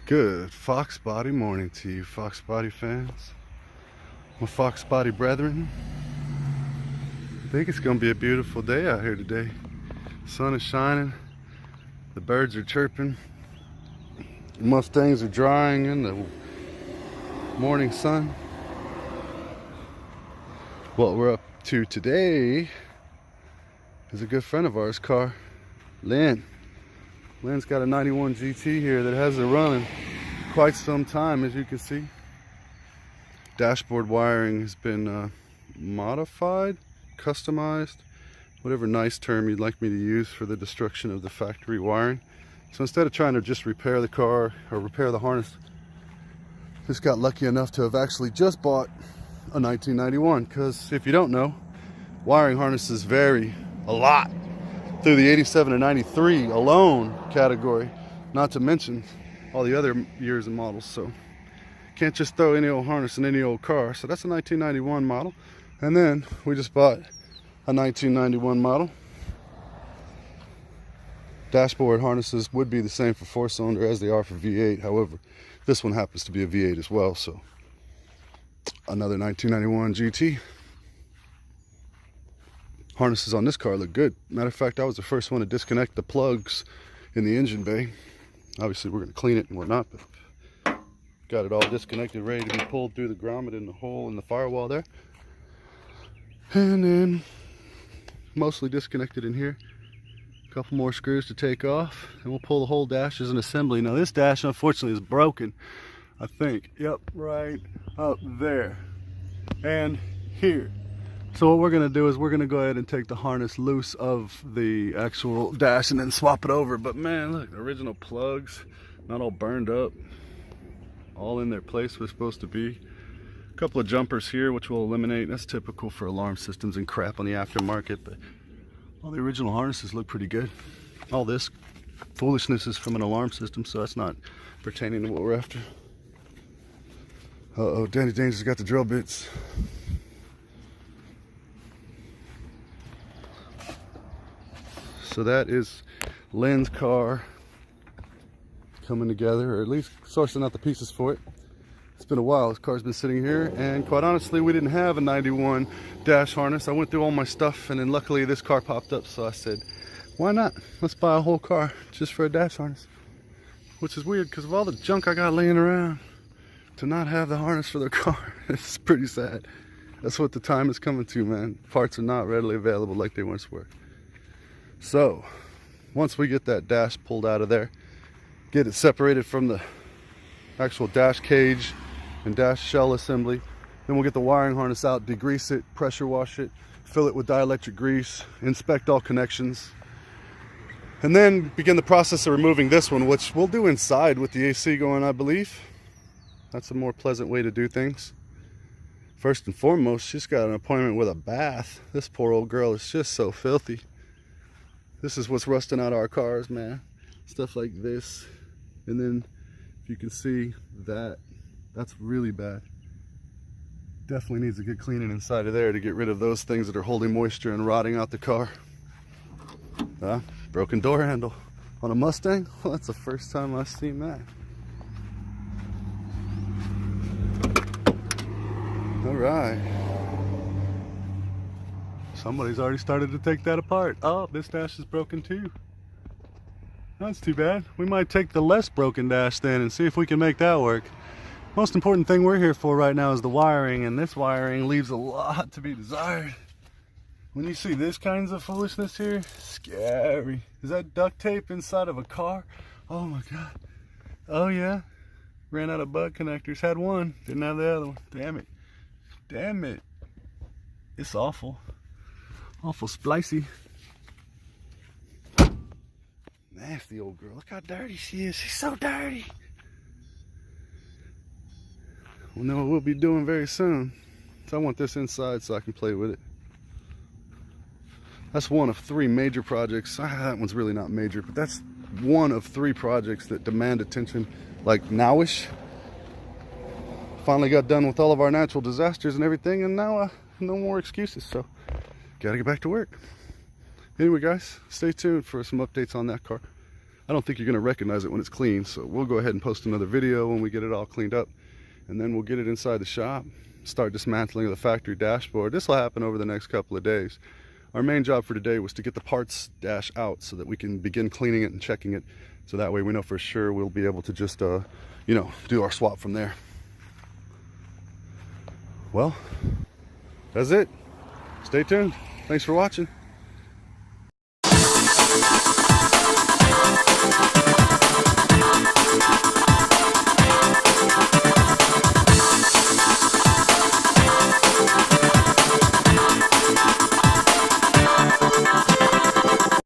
Good Foxbody morning to you, Foxbody fans. My Foxbody brethren. I think it's going to be a beautiful day out here today. The sun is shining, the birds are chirping, the Mustangs are drying in the morning sun. What we're up to today is a good friend of ours' car, Lynn. Lynn's got a 91 GT here that has been running quite some time, as you can see. Dashboard wiring has been modified, customized, whatever nice term you'd like me to use for the destruction of the factory wiring. So instead of trying to just repair the car or repair the harness, just got lucky enough to have actually just bought a 1991, because if you don't know, wiring harnesses vary a lot through the 87 and 93 alone category, not to mention all the other years and models. So can't just throw any old harness in any old car. So that's a 1991 model, and then we just bought a 1991 model. Dashboard harnesses would be the same for 4-cylinder as they are for V8. However, this one happens to be a V8 as well, so another 1991 GT. Harnesses on this car look good. Matter of fact, I was the first one to disconnect the plugs in the engine bay. Obviously, we're going to clean it and whatnot, but got it all disconnected, ready to be pulled through the grommet in the hole in the firewall there. And then mostly disconnected in here. A couple more screws to take off, and we'll pull the whole dash as an assembly. Now, this dash, unfortunately, is broken, I think. Yep, right up there and here. So what we're going to do is we're going to go ahead and take the harness loose of the actual dash and then swap it over. But man, look, the original plugs, not all burned up, all in their place where it's supposed to be. A couple of jumpers here, which we'll eliminate. That's typical for alarm systems and crap on the aftermarket, but all the original harnesses look pretty good. All this foolishness is from an alarm system, so that's not pertaining to what we're after. Uh-oh, Danny Danger's got the drill bits. So that is Lynn's car coming together, or at least sourcing out the pieces for it. It's been a while. This car's been sitting here, and quite honestly, we didn't have a 91 dash harness. I went through all my stuff, and then luckily this car popped up, so I said, why not? Let's buy a whole car just for a dash harness. Which is weird, because of all the junk I got laying around, to not have the harness for the car, it's pretty sad. That's what the time is coming to, man. Parts are not readily available like they once were. So once we get that dash pulled out of there, get it separated from the actual dash cage and dash shell assembly, then we'll get the wiring harness out, degrease it, pressure wash it, fill it with dielectric grease, inspect all connections, and then begin the process of removing this one, which we'll do inside with the AC going, I believe. That's a more pleasant way to do things. First and foremost, she's got an appointment with a bath. This poor old girl is just so filthy. This is what's rusting out our cars, man. Stuff like this. And then, if you can see that, that's really bad. Definitely needs a good cleaning inside of there to get rid of those things that are holding moisture and rotting out the car. Broken door handle on a Mustang? Well, that's the first time I've seen that. All right. Somebody's already started to take that apart. Oh, this dash is broken too. That's too bad. We might take the less broken dash then and see if we can make that work. Most important thing we're here for right now is the wiring, and this wiring leaves a lot to be desired. When you see this kinds of foolishness here, scary. Is that duct tape inside of a car? Oh my God. Oh yeah. Ran out of butt connectors. Had one, didn't have the other one. Damn it. Damn it. It's awful. Awful splicey. Nasty old girl. Look how dirty she is. She's so dirty. We'll know what we'll be doing very soon. So I want this inside so I can play with it. That's one of 3 major projects. That one's really not major, but that's one of 3 projects that demand attention like nowish. Finally got done with all of our natural disasters and everything, and now no more excuses. So gotta get back to work. Anyway guys, stay tuned for some updates on that car. I don't think you're going to recognize it when it's clean. So we'll go ahead and post another video when we get it all cleaned up, and then we'll get it inside the shop, start dismantling of the factory dashboard. This will happen over the next couple of days. Our main job for today was to get the parts dash out so that we can begin cleaning it and checking it, so that way we know for sure we'll be able to just you know, do our swap from there. Well, that's it. Stay tuned. Thanks for watching.